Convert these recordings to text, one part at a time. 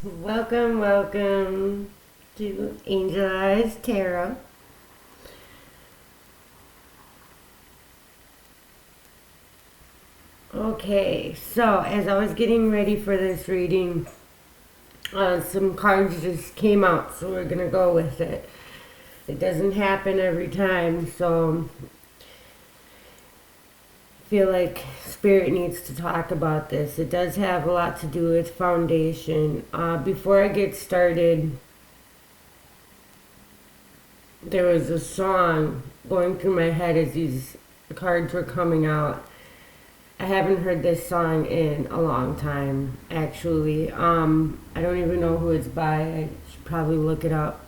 Welcome to Angel Eyes Tarot. Okay, so as I was getting ready for this reading, some cards just came out, so we're gonna go with it. It doesn't happen every time, so I feel like Spirit needs to talk about this. It does have a lot to do with foundation. Before I get started, there was a song going through my head as these cards were coming out. I haven't heard this song in a long time, actually. I don't even know who it's by. I should probably look it up.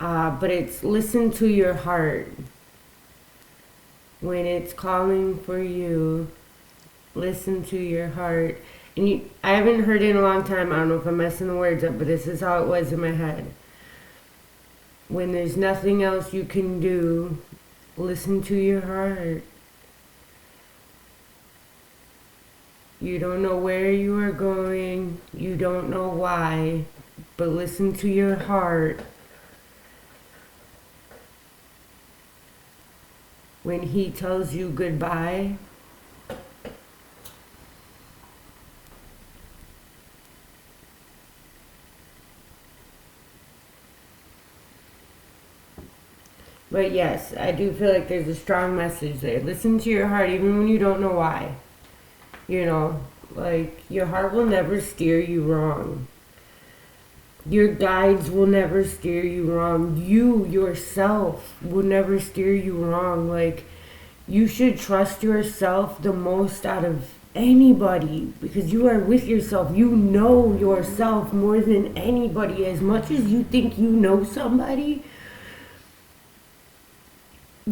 But it's Listen to Your Heart. When it's calling for you, listen to your heart. I haven't heard it in a long time. I don't know if I'm messing the words up, but this is how it was in my head. When there's nothing else you can do, listen to your heart. You don't know where you are going, you don't know why, but listen to your heart. When he tells you goodbye, but yes, I do feel like there's a strong message there. Listen to your heart even when you don't know why. You know, like your heart will never steer you wrong. Your guides will never steer you wrong. You yourself will never steer you wrong. Like, you should trust yourself the most out of anybody because you are with yourself. You know yourself more than anybody. As much as you think you know somebody,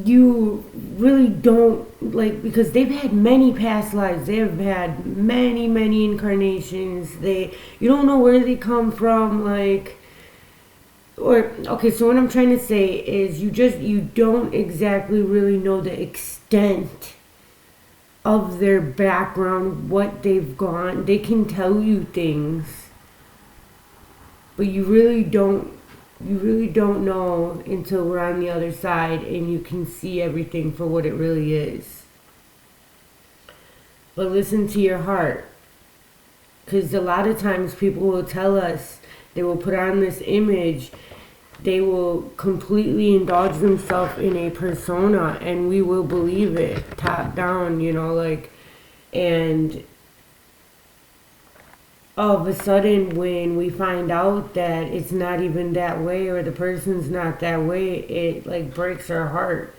you really don't, like, because they've had many past lives, they've had many incarnations, you don't know where they come from, like, or okay, so what I'm trying to say is you don't exactly really know the extent of their background, what they've gone. They can tell you things, but you really don't know until we're on the other side and you can see everything for what it really is. But listen to your heart. Because a lot of times people will tell us, they will put on this image, they will completely indulge themselves in a persona and we will believe it, top down, like, and all of a sudden when we find out that it's not even that way or the person's not that way, it like breaks our heart.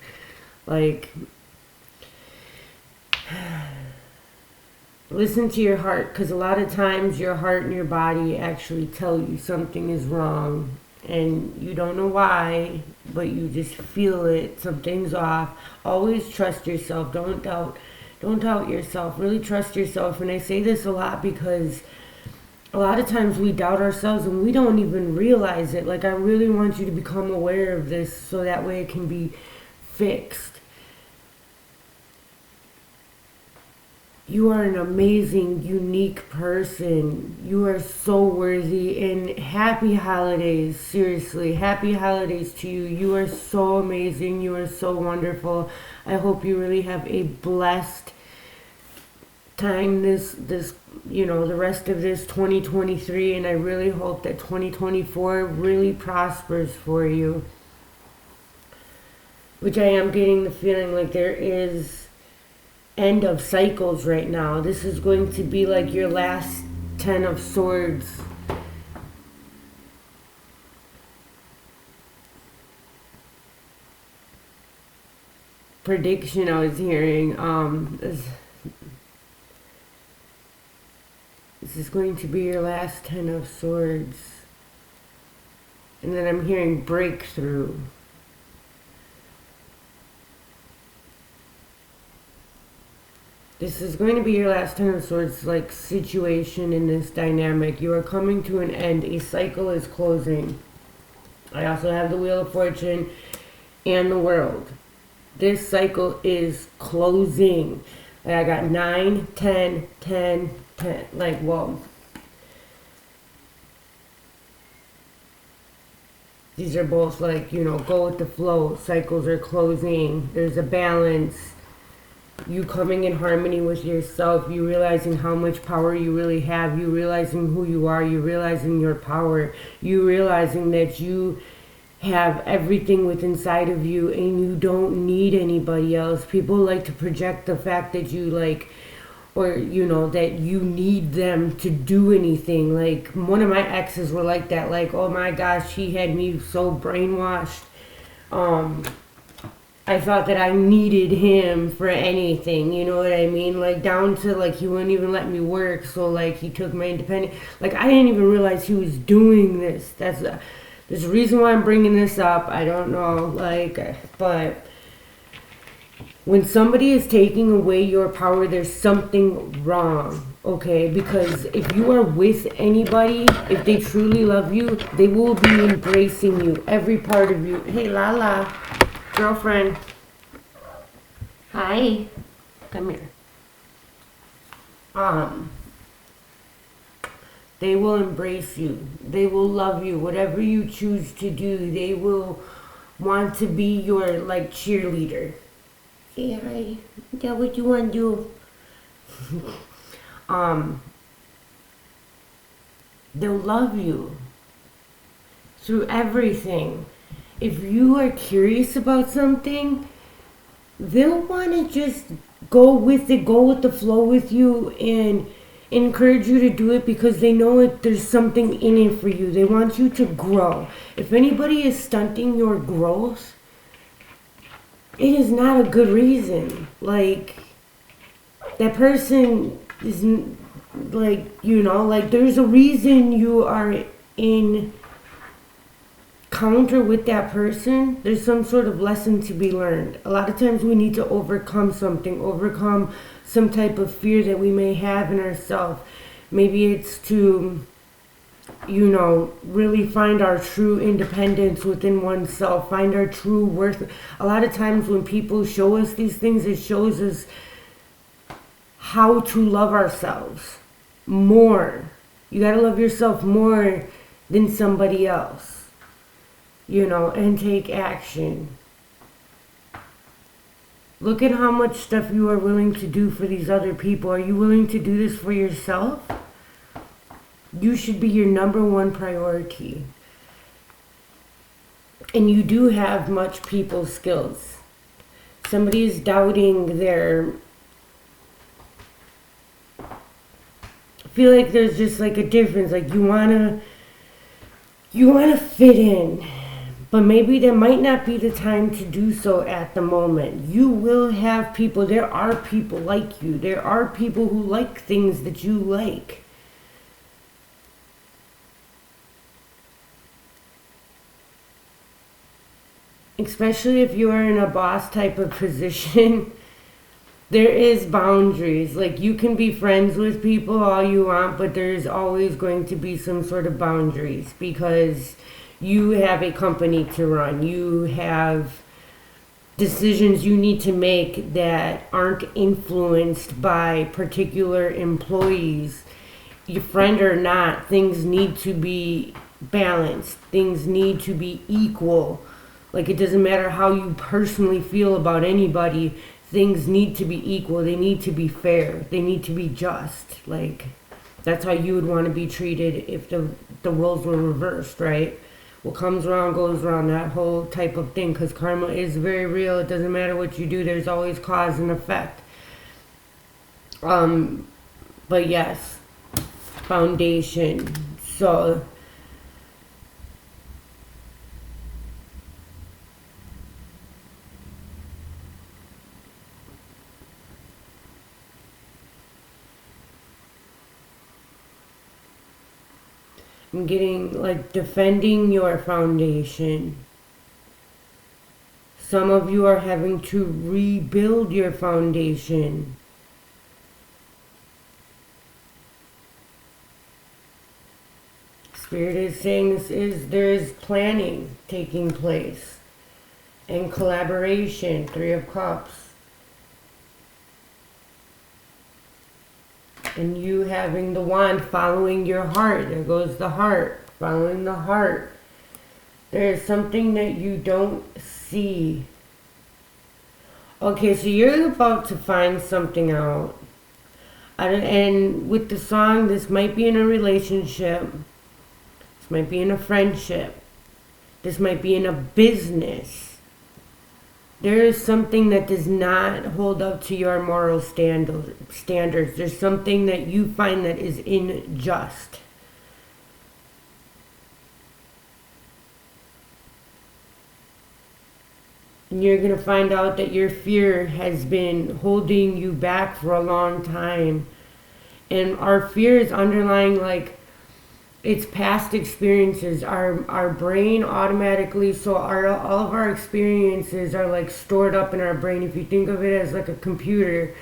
Like, listen to your heart, because a lot of times your heart and your body actually tell you something is wrong and you don't know why, but you just feel it, something's off. Always trust yourself. Don't doubt yourself. Really trust yourself. And I say this a lot because a lot of times we doubt ourselves and we don't even realize it. Like, I really want you to become aware of this so that way it can be fixed. You are an amazing, unique person. You are so worthy. And happy holidays. Seriously, happy holidays to you. You are so amazing. You are so wonderful. I hope you really have a blessed time this the rest of this 2023, and I really hope that 2024 really prospers for you, which I am getting the feeling like there is end of cycles right now. This is going to be like your last 10 of swords. Prediction I was hearing. This is going to be your last 10 of swords. And then I'm hearing breakthrough. This is going to be your last 10 of swords, like, situation in this dynamic. You are coming to an end. A cycle is closing. I also have the Wheel of Fortune and the World. This cycle is closing. I got 9, 10, 10, 10. Like, whoa. These are both like, go with the flow. Cycles are closing. There's a balance. You coming in harmony with yourself. You realizing how much power you really have. You realizing who you are. You realizing your power. You realizing that you have everything within inside of you and you don't need anybody else. People like to project the fact that you like, or that you need them to do anything. Like one of my exes were like that, like, oh my gosh, he had me so brainwashed. I thought that I needed him for anything, you know what I mean? Like down to like he wouldn't even let me work, so like he took my independent. Like I didn't even realize he was doing this. There's a reason why I'm bringing this up. I don't know, but when somebody is taking away your power, there's something wrong, okay? Because if you are with anybody, if they truly love you, they will be embracing you, every part of you. Hey, Lala, girlfriend. Hi. Come here. They will embrace you. They will love you. Whatever you choose to do, they will want to be your, like, cheerleader. Say hi. Is that what you want to do? They'll love you through everything. If you are curious about something, they'll want to just go with it, go with the flow with you, and encourage you to do it because they know there's something in it for you. They want you to grow. If anybody is stunting your growth, it is not a good reason. Like, that person is, like, there's a reason you are in counter with that person. There's some sort of lesson to be learned. A lot of times we need to overcome something, overcome some type of fear that we may have in ourselves. Maybe it's to, really find our true independence within oneself, find our true worth. A lot of times when people show us these things, it shows us how to love ourselves more. You gotta love yourself more than somebody else, and take action. Look at how much stuff you are willing to do for these other people. Are you willing to do this for yourself? You should be your number one priority. And you do have much people skills. Somebody is doubting their... I feel like there's just like a difference. Like you wanna fit in. But maybe there might not be the time to do so at the moment. You will have people. There are people like you. There are people who like things that you like. Especially if you are in a boss type of position, there is boundaries. Like you can be friends with people all you want, but there's always going to be some sort of boundaries because you have a company to run. You have decisions you need to make that aren't influenced by particular employees. Your friend or not, things need to be balanced. Things need to be equal. Like it doesn't matter how you personally feel about anybody. Things need to be equal. They need to be fair. They need to be just. Like that's how you would want to be treated if the roles were reversed, right? What comes around goes around, that whole type of thing, because karma is very real. It doesn't matter what you do, there's always cause and effect. But yes, foundation. So I'm getting like defending your foundation. Some of you are having to rebuild your foundation. Spirit is saying there is planning taking place and collaboration. 3 of Cups. And you having the wand, following your heart. There goes the heart. Following the heart. There's something that you don't see. Okay, so you're about to find something out. And with the song, this might be in a relationship. This might be in a friendship. This might be in a business. There is something that does not hold up to your moral standards. There's something that you find that is unjust. And you're going to find out that your fear has been holding you back for a long time. And our fear is underlying, like, it's past experiences. Our brain automatically, so all of our experiences are like stored up in our brain. If you think of it as like a computer,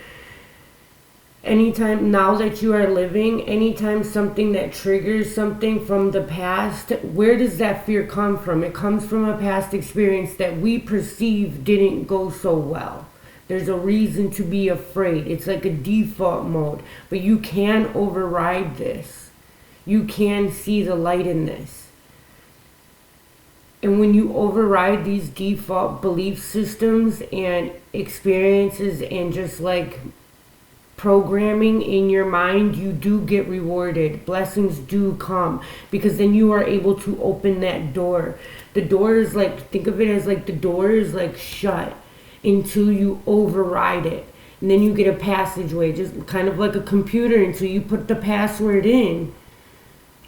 anytime now that you are living, anytime something that triggers something from the past, where does that fear come from? It comes from a past experience that we perceive didn't go so well. There's a reason to be afraid. It's like a default mode, but you can override this. You can see the light in this. And when you override these default belief systems and experiences and just like programming in your mind, you do get rewarded. Blessings do come because then you are able to open that door. The door is like, think of it as like the door is like shut until you override it. And then you get a passageway, just kind of like a computer. Until you put the password in,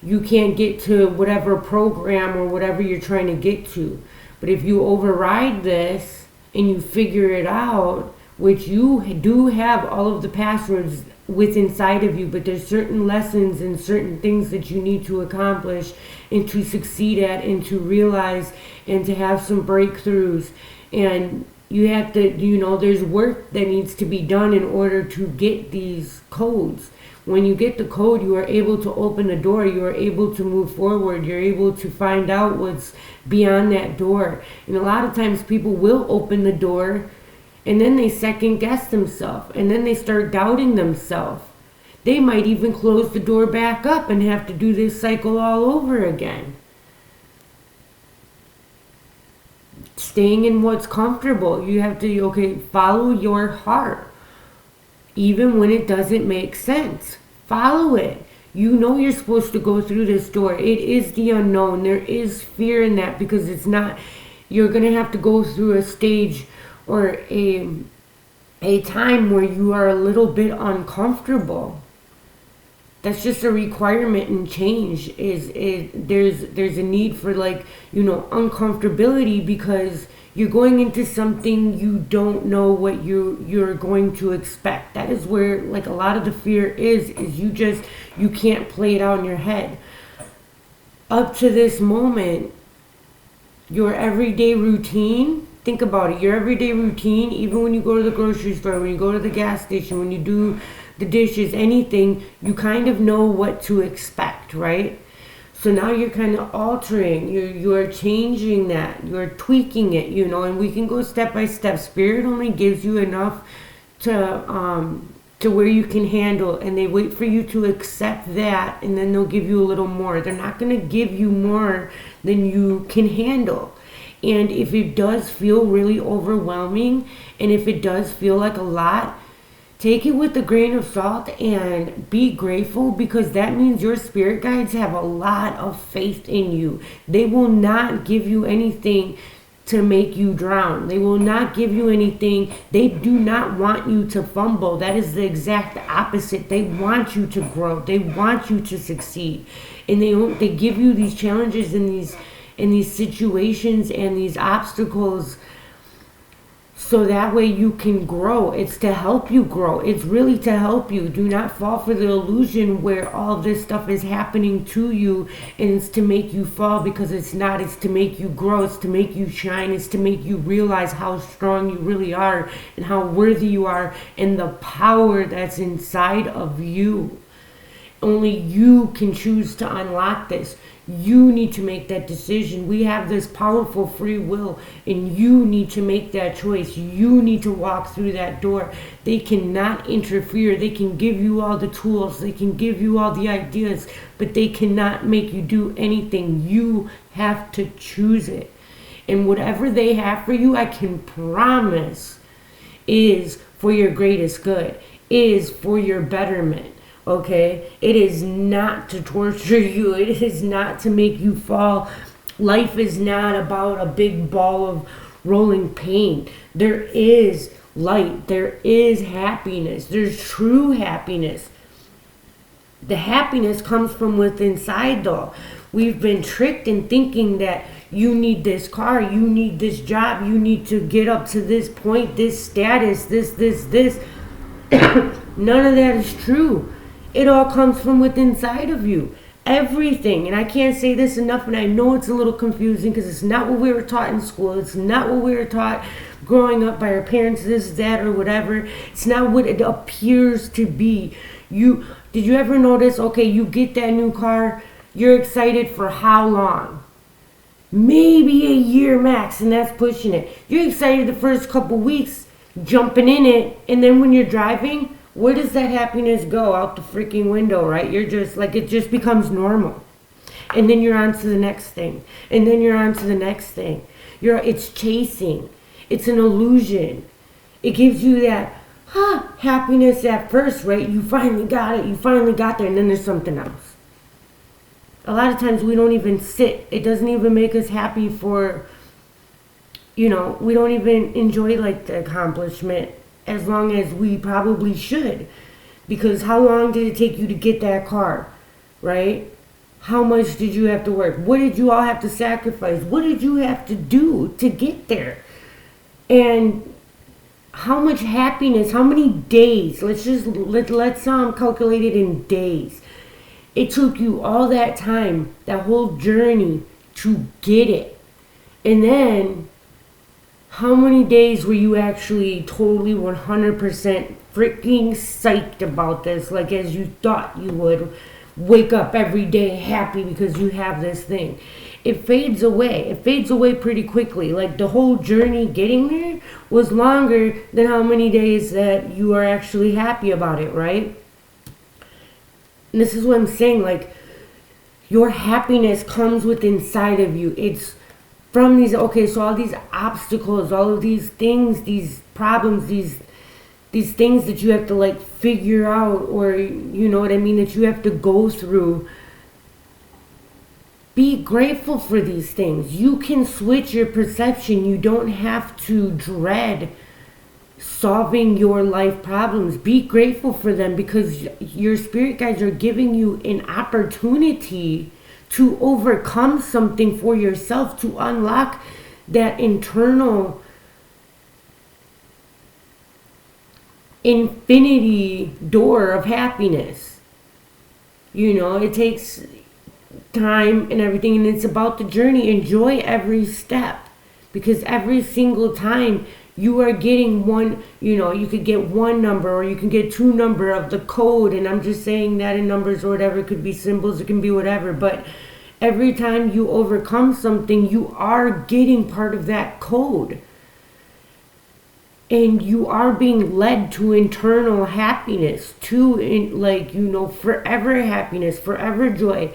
you can't get to whatever program or whatever you're trying to get to. But if you override this and you figure it out, which you do have all of the passwords within inside of you, but there's certain lessons and certain things that you need to accomplish and to succeed at and to realize and to have some breakthroughs. And you have to, there's work that needs to be done in order to get these codes. When you get the code, you are able to open the door. You are able to move forward. You're able to find out what's beyond that door. And a lot of times people will open the door and then they second guess themselves. And then they start doubting themselves. They might even close the door back up and have to do this cycle all over again. Staying in what's comfortable. You have to, follow your heart. Even when it doesn't make sense. Follow it. You know you're supposed to go through this door. It is the unknown. There is fear in that because it's not, you're going to have to go through a stage or a time where you are a little bit uncomfortable. That's just a requirement in change. There's a need for uncomfortability because you're going into something you don't know what you're going to expect. That is where a lot of the fear is you can't play it out in your head. Up to this moment, your everyday routine, think about it, your everyday routine, even when you go to the grocery store, when you go to the gas station, when you do the dishes, anything, you kind of know what to expect, right? So now you're kind of altering, you're changing that, you're tweaking it, and we can go step by step. Spirit only gives you enough to where you can handle, and they wait for you to accept that, and then they'll give you a little more. They're not going to give you more than you can handle. And if it does feel really overwhelming, and if it does feel like a lot, take it with a grain of salt and be grateful, because that means your spirit guides have a lot of faith in you. They will not give you anything to make you drown. They will not give you anything. They do not want you to fumble. That is the exact opposite. They want you to grow. They want you to succeed. And they give you these challenges and these situations and these obstacles so that way you can grow. It's to help you grow. It's really to help you. Do not fall for the illusion where all this stuff is happening to you and it's to make you fall, because it's not. It's to make you grow. It's to make you shine. It's to make you realize how strong you really are and how worthy you are and the power that's inside of you. Only you can choose to unlock this. You need to make that decision. We have this powerful free will, and you need to make that choice. You need to walk through that door. They cannot interfere. They can give you all the tools. They can give you all the ideas, but they cannot make you do anything. You have to choose it. And whatever they have for you, I can promise, is for your greatest good, is for your betterment. Okay, it is not to torture you. It is not to make you fall. Life is not about a big ball of rolling pain. There is light. There is happiness. There's true happiness. The happiness comes from within inside, though. We've been tricked in thinking that you need this car, you need this job, you need to get up to this point, this status, this. None of that is true. It all comes from within inside of you. Everything. And I can't say this enough, and I know it's a little confusing because it's not what we were taught in school. It's not what we were taught growing up by our parents, this, that, or whatever. It's not what it appears to be. Did you ever notice, okay, you get that new car, you're excited for how long? Maybe a year max, and that's pushing it. You're excited the first couple weeks, jumping in it, and then when you're driving, where does that happiness go? Out the freaking window, right? You're just like, it just becomes normal. And then you're on to the next thing. And then you're on to the next thing. It's chasing. It's an illusion. It gives you that happiness at first, right? You finally got it. You finally got there. And then there's something else. A lot of times we don't even sit. It doesn't even make us happy for, we don't even enjoy like the accomplishment as long as we probably should. Because how long did it take you to get that car, right? How much did you have to work? What did you all have to sacrifice? What did you have to do to get there? And how much happiness, how many days? Let's calculate it in days. It took you all that time, that whole journey to get it. And then how many days were you actually totally 100% freaking psyched about this, like as you thought you would? Wake up every day happy because you have this thing. It fades away. It fades away pretty quickly. Like the whole journey getting there was longer than how many days that you are actually happy about it, right? And this is what I'm saying, like your happiness comes with inside of you. It's from these, so all these obstacles, all of these things, these problems, these things that you have to like figure out, or you know what I mean, that you have to go through. Be grateful for these things. You can switch your perception. You don't have to dread solving your life problems. Be grateful for them because your spirit guides are giving you an opportunity to overcome something for yourself, to unlock that internal infinity door of happiness. It takes time and everything, and it's about the journey. Enjoy every step, because every single time you are getting one, you could get one number or you can get two number of the code, and I'm just saying that in numbers or whatever. It could be symbols, it can be whatever, but every time you overcome something, you are getting part of that code. And you are being led to internal happiness, forever happiness, forever joy.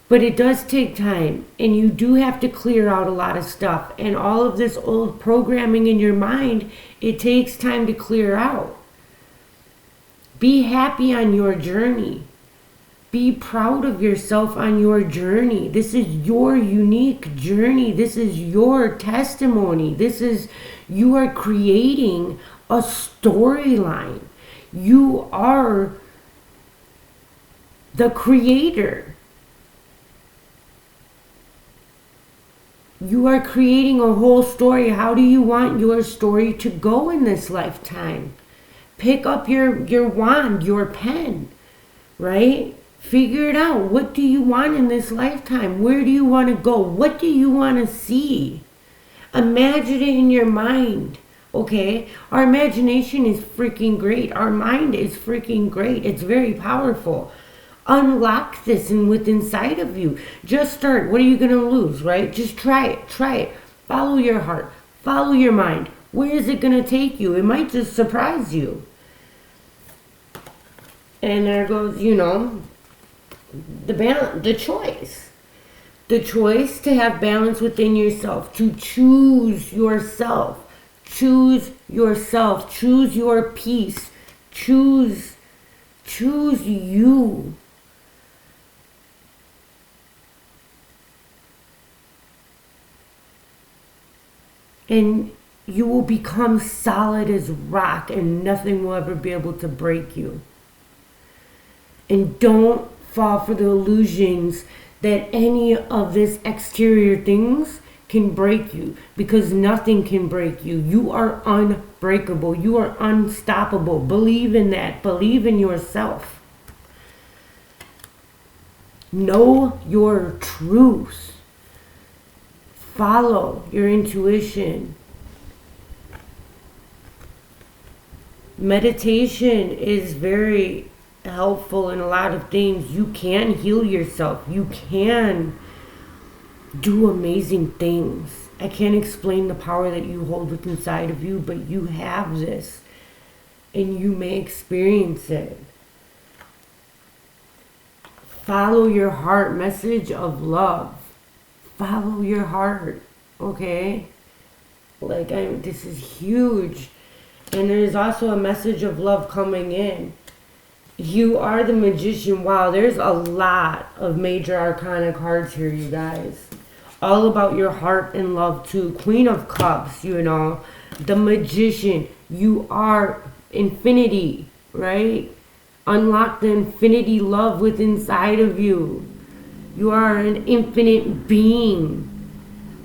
But it does take time, and you do have to clear out a lot of stuff. And all of this old programming in your mind, it takes time to clear out. Be happy on your journey. Be proud of yourself on your journey. This is your unique journey. This is your testimony. You are creating a storyline. You are the creator. You are creating a whole story. How do you want your story to go in this lifetime? Pick up your wand, your pen, right? Figure it out. What do you want in this lifetime? Where do you want to go? What do you want to see? Imagine it in your mind, okay? Our imagination is freaking great. Our mind is freaking great. It's very powerful. Unlock this and within inside of you. Just start. What are you going to lose, right? Just try it. Try it. Follow your heart. Follow your mind. Where is it going to take you? It might just surprise you. And there goes, the choice. The choice to have balance within yourself, to choose yourself. Choose yourself. Choose your peace. Choose you. And you will become solid as rock and nothing will ever be able to break you. And don't fall for the illusions that any of this exterior things can break you, because nothing can break you. You are unbreakable. You are unstoppable. Believe in that. Believe in yourself. Know your truth. Follow your intuition. Meditation is very helpful in a lot of things. You can heal yourself. You can do amazing things. I can't explain the power that you hold within inside of you, but you have this and you may experience it. Follow your heart. Message of love. Follow your heart. Okay? This is huge. And there's also a message of love coming in. You are the magician. Wow, there's a lot of major arcana cards here, you guys. All about your heart and love too. Queen of Cups, the magician. You are infinity, right? Unlock the infinity love within inside of you. You are an infinite being.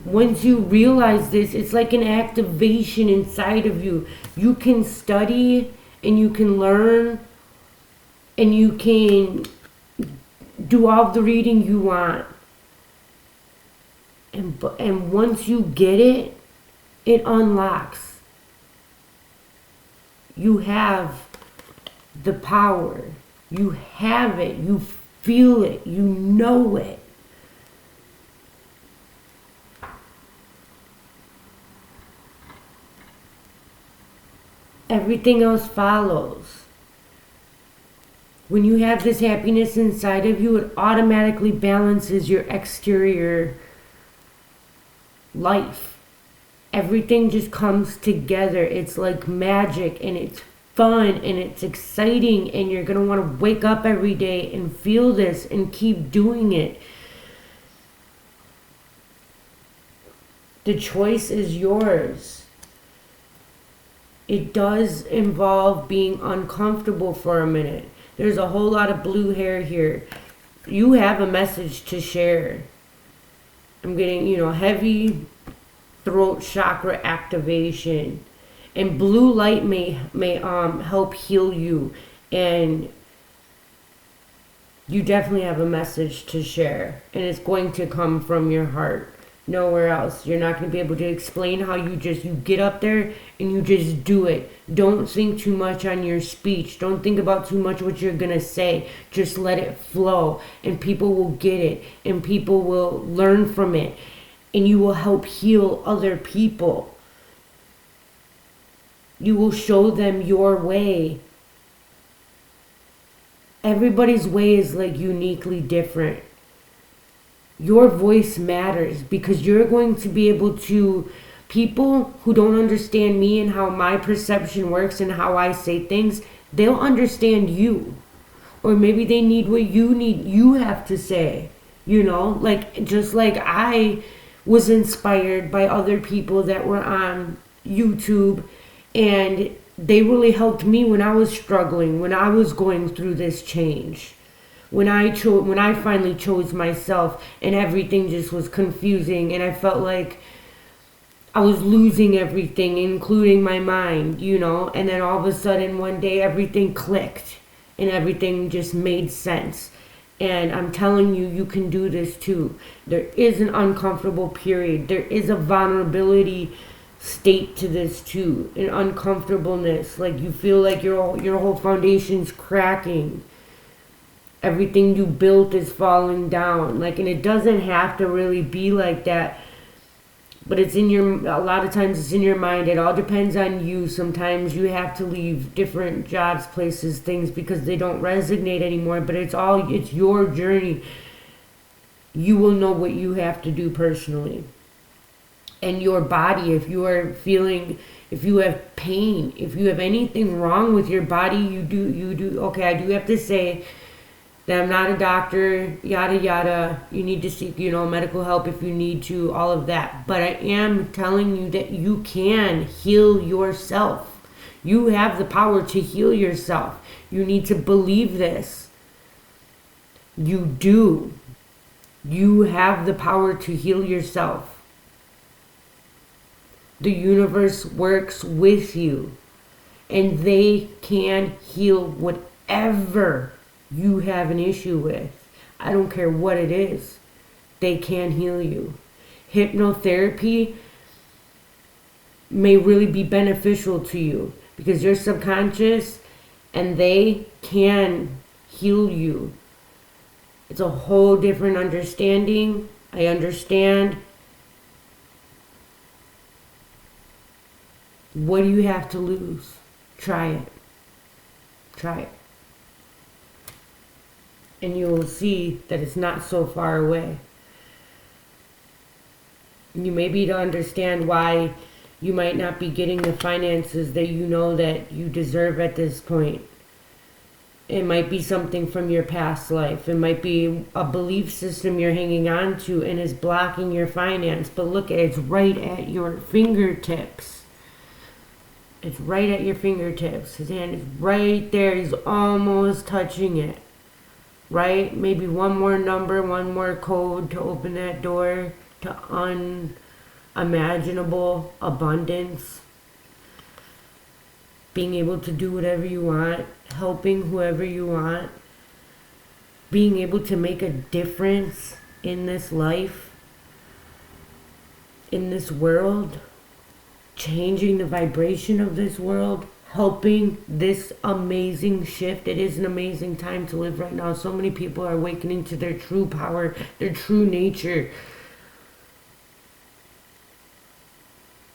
Once you realize this, it's like an activation inside of you. You can study and you can learn and you can do all the reading you want. And once you get it, it unlocks. You have the power. You have it. You feel it. You know it. Everything else follows. When you have this happiness inside of you, it automatically balances your exterior life. Everything just comes together. It's like magic, and it's fun, and it's exciting, and you're going to want to wake up every day and feel this and keep doing it. The choice is yours. It does involve being uncomfortable for a minute. There's a whole lot of blue hair here. You have a message to share. I'm getting, heavy throat chakra activation. And blue light may help heal you. And you definitely have a message to share. And it's going to come from your heart. Nowhere else. You're not going to be able to explain how you get up there and you just do it. Don't think too much on your speech. Don't think about too much what you're going to say. Just let it flow, and people will get it, and people will learn from it, and you will help heal other people. You will show them your way. Everybody's way is uniquely different. Your voice matters, because you're going to be able to, people who don't understand me and how my perception works and how I say things, they'll understand you. Or maybe they need what you have to say, just like I was inspired by other people that were on YouTube, and they really helped me when I was struggling, when I was going through this change. When I finally chose myself, and everything just was confusing, and I felt like I was losing everything, including my mind, and then all of a sudden one day everything clicked and everything just made sense. And I'm telling you, you can do this too. There is an uncomfortable period. There is a vulnerability state to this too, an uncomfortableness. You feel like your whole foundation's cracking. Everything you built is falling down. Like, and it doesn't have to really be like that. But it's in your, a lot of times it's in your mind. It all depends on you. Sometimes you have to leave different jobs, places, things because they don't resonate anymore. But it's your journey. You will know what you have to do personally. And your body, if you are feeling, if you have pain, if you have anything wrong with your body, you do, okay, I do have to say that I'm not a doctor, yada yada. You need to seek, medical help if you need to, all of that. But I am telling you that you can heal yourself. You have the power to heal yourself. You need to believe this. You do. You have the power to heal yourself. The universe works with you, and they can heal whatever you have an issue with. I don't care what it is. They can heal you. Hypnotherapy may really be beneficial to you because you're subconscious and they can heal you. It's a whole different understanding. I understand. What do you have to lose? Try it. Try it. And you will see that it's not so far away. You may be to understand why you might not be getting the finances that you know that you deserve at this point. It might be something from your past life. It might be a belief system you're hanging on to and is blocking your finance. But look, it's right at your fingertips. It's right at your fingertips. His hand is right there. He's almost touching it. Right? Maybe one more number, one more code to open that door to unimaginable abundance. Being able to do whatever you want. Helping whoever you want. Being able to make a difference in this life. In this world. Changing the vibration of this world, helping this amazing shift. It is an amazing time to live right now. So many people are awakening to their true power, their true nature.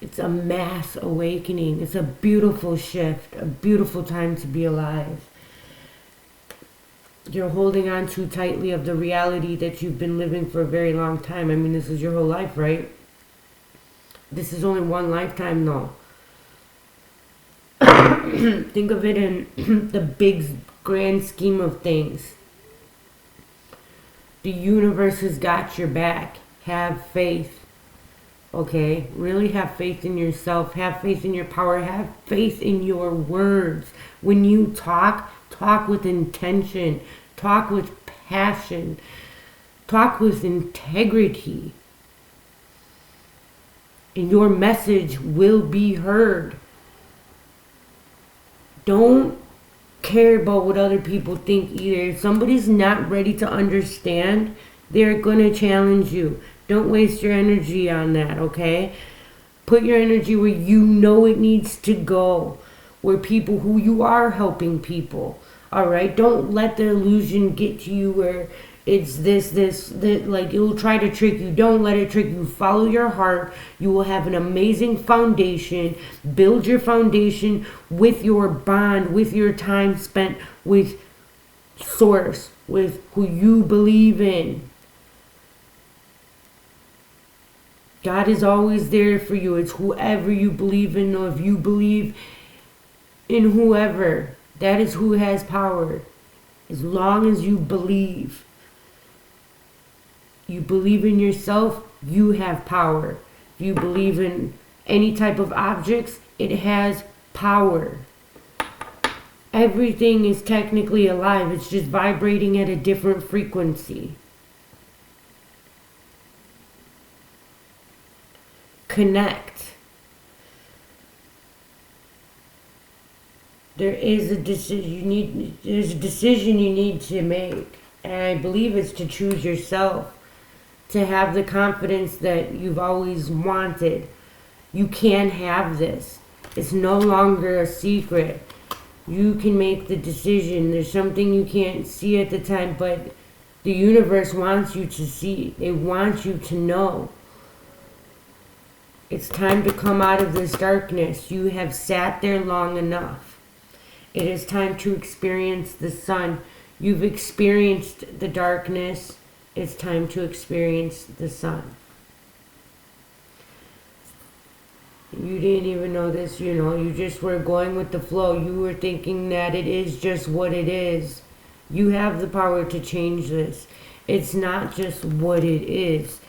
It's a mass awakening. It's a beautiful shift, a beautiful time to be alive. You're holding on too tightly of the reality that you've been living for a very long time. I mean, this is your whole life, right? This is only one lifetime, though. Think of it in the big, grand scheme of things. The universe has got your back. Have faith. Okay? Really have faith in yourself. Have faith in your power. Have faith in your words. When you talk, talk with intention. Talk with passion. Talk with integrity. And your message will be heard. Don't care about what other people think either. If somebody's not ready to understand, they're going to challenge you. Don't waste your energy on that, okay? Put your energy where you know it needs to go. Where people who you are helping people. Alright? Don't let the illusion get to you where it's this, like it will try to trick you. Don't let it trick you. Follow your heart. You will have an amazing foundation. Build your foundation with your bond, with your time spent with Source, with who you believe in. God is always there for you. It's whoever you believe in, or if you believe in whoever, that is who has power. As long as you believe. You believe in yourself, you have power. If you believe in any type of objects, it has power. Everything is technically alive. It's just vibrating at a different frequency. Connect. There is a decision there's a decision you need to make. And I believe it's to choose yourself. To have the confidence that you've always wanted. You can have this. It's no longer a secret. You can make the decision. There's something you can't see at the time, but the universe wants you to see. They want you to know. It's time to come out of this darkness. You have sat there long enough. It is time to experience the sun. You've experienced the darkness. It's time to experience the sun. You didn't even know this, you know. You just were going with the flow. You were thinking that it is just what it is. You have the power to change this. It's not just what it is.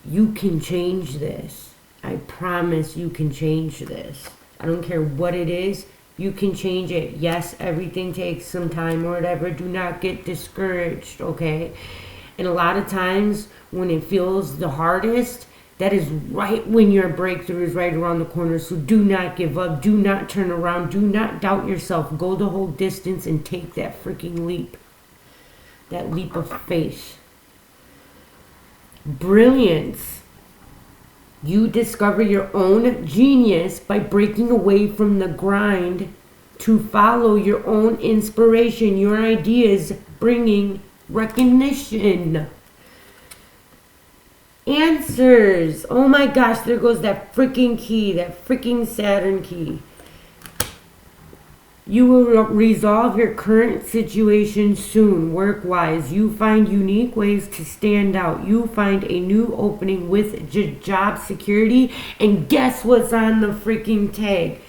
You can change this. I promise you can change this. I don't care what it is. You can change it. Yes, everything takes some time or whatever. Do not get discouraged, okay? And a lot of times when it feels the hardest, that is right when your breakthrough is right around the corner. So do not give up. Do not turn around. Do not doubt yourself. Go the whole distance and take that freaking leap. That leap of faith. Brilliance. You discover your own genius by breaking away from the grind to follow your own inspiration. Your ideas bringing recognition. Answers. Oh my gosh, there goes that freaking key, that freaking Saturn key. You will resolve your current situation soon, work-wise. You find unique ways to stand out. You find a new opening with job security. And guess what's on the freaking tag?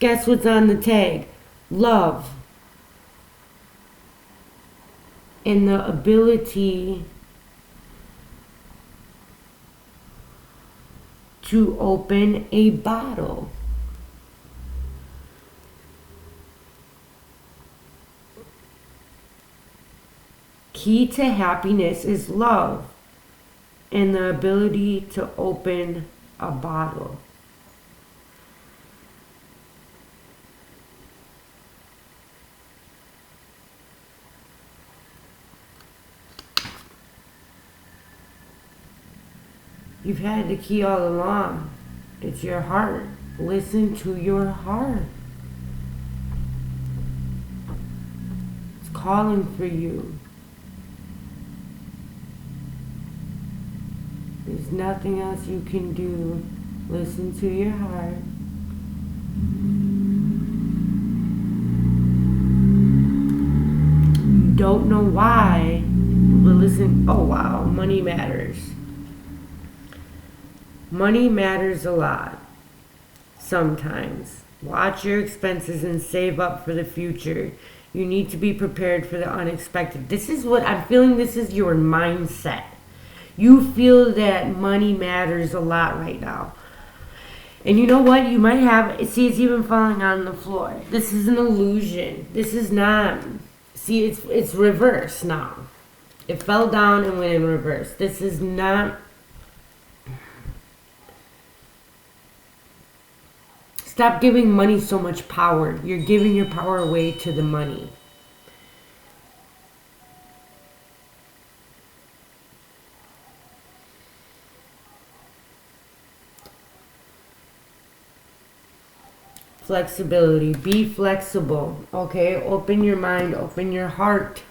Guess what's on the tag? Love. And the ability to open a bottle. Key to happiness is love and the ability to open a bottle. You've had the key all along. It's your heart. Listen to your heart. It's calling for you. There's nothing else you can do. Listen to your heart. You don't know why, but listen. Oh wow, money matters. Money matters a lot. Sometimes. Watch your expenses and save up for the future. You need to be prepared for the unexpected. This is what I'm feeling. This is your mindset. You feel that money matters a lot right now. And you know what? You might have, see, it's even falling on the floor. This is an illusion. This is not, see, it's reverse now. It fell down and went in reverse. This is not. Stop giving money so much power. You're giving your power away to the money. Flexibility. Be flexible. Okay? Open your mind. Open your heart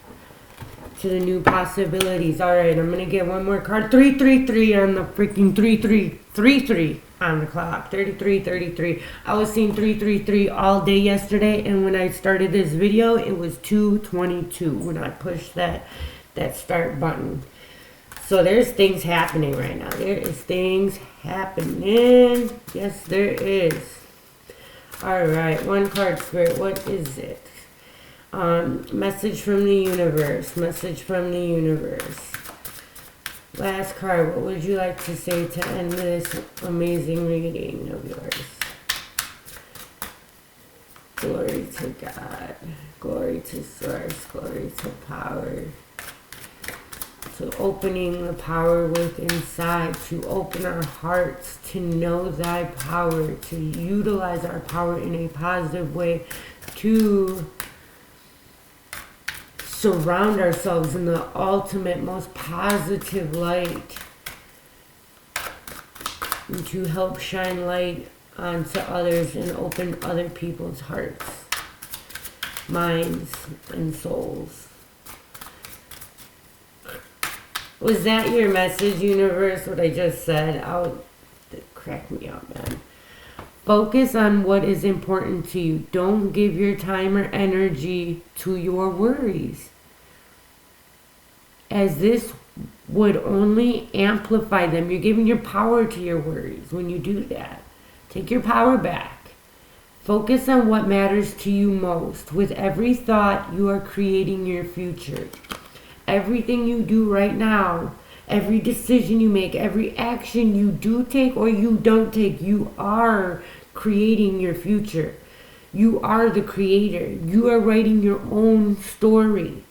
to the new possibilities. Alright, I'm going to get one more card. 333 on the freaking 3333 on the clock. 3333. I was seeing 333 all day yesterday, and when I started this video, it was 222 when I pushed that start button. So there's things happening right now. There is things happening. Yes, there is. Alright, one card, Spirit. What is it? Message from the universe. Message from the universe. Last card. What would you like to say to end this amazing reading of yours? Glory to God. Glory to Source. Glory to power. To opening the power within inside. To open our hearts. To know thy power. To utilize our power in a positive way. To surround ourselves in the ultimate, most positive light, and to help shine light onto others and open other people's hearts. minds, and souls. Was that your message, universe, what I just said? Crack me up, man. Focus on what is important to you. Don't give your time or energy to your worries, as this would only amplify them. You're giving your power to your worries when you do that. Take your power back. Focus on what matters to you most. With every thought, you are creating your future. Everything you do right now, every decision you make, every action you do take or you don't take, you are creating your future. You are the creator. You are writing your own story.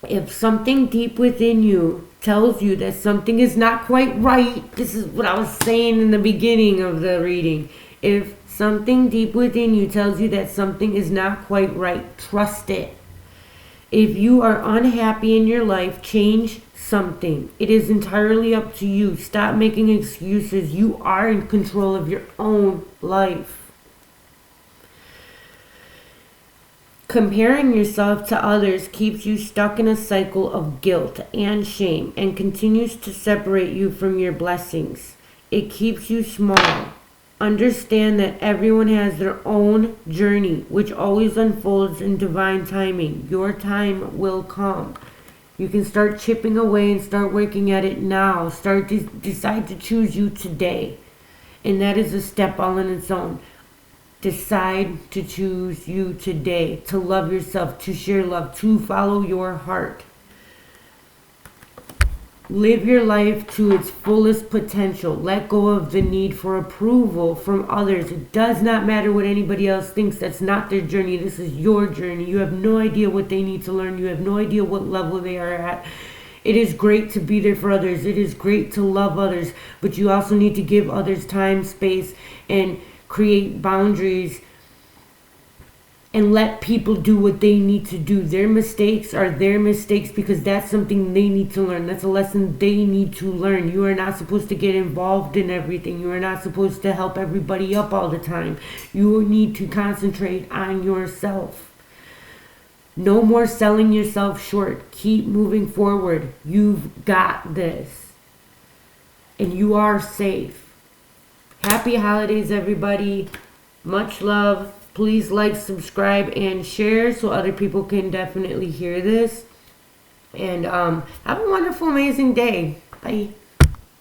If something deep within you tells you that something is not quite right, this is what I was saying in the beginning of the reading. If something deep within you tells you that something is not quite right, trust it. If you are unhappy in your life, change something. It is entirely up to you. Stop making excuses. You are in control of your own life. Comparing yourself to others keeps you stuck in a cycle of guilt and shame and continues to separate you from your blessings. It keeps you small. Understand that everyone has their own journey, which always unfolds in divine timing. Your time will come. You can start chipping away and start working at it now. Decide to choose you today. And that is a step all on its own. Decide to choose you today, to love yourself, to share love, to follow your heart. Live your life to its fullest potential. Let go of the need for approval from others. It does not matter what anybody else thinks. That's not their journey. This is your journey. You have no idea what they need to learn. You have no idea what level they are at. It is great to be there for others. It is great to love others. But you also need to give others time, space, and create boundaries and let people do what they need to do. Their mistakes are their mistakes because that's something they need to learn. That's a lesson they need to learn. You are not supposed to get involved in everything. You are not supposed to help everybody up all the time. You need to concentrate on yourself. No more selling yourself short. Keep moving forward. You've got this. And you are safe. Happy holidays, everybody. Much love. Please like, subscribe, and share so other people can definitely hear this. And have a wonderful, amazing day. Bye.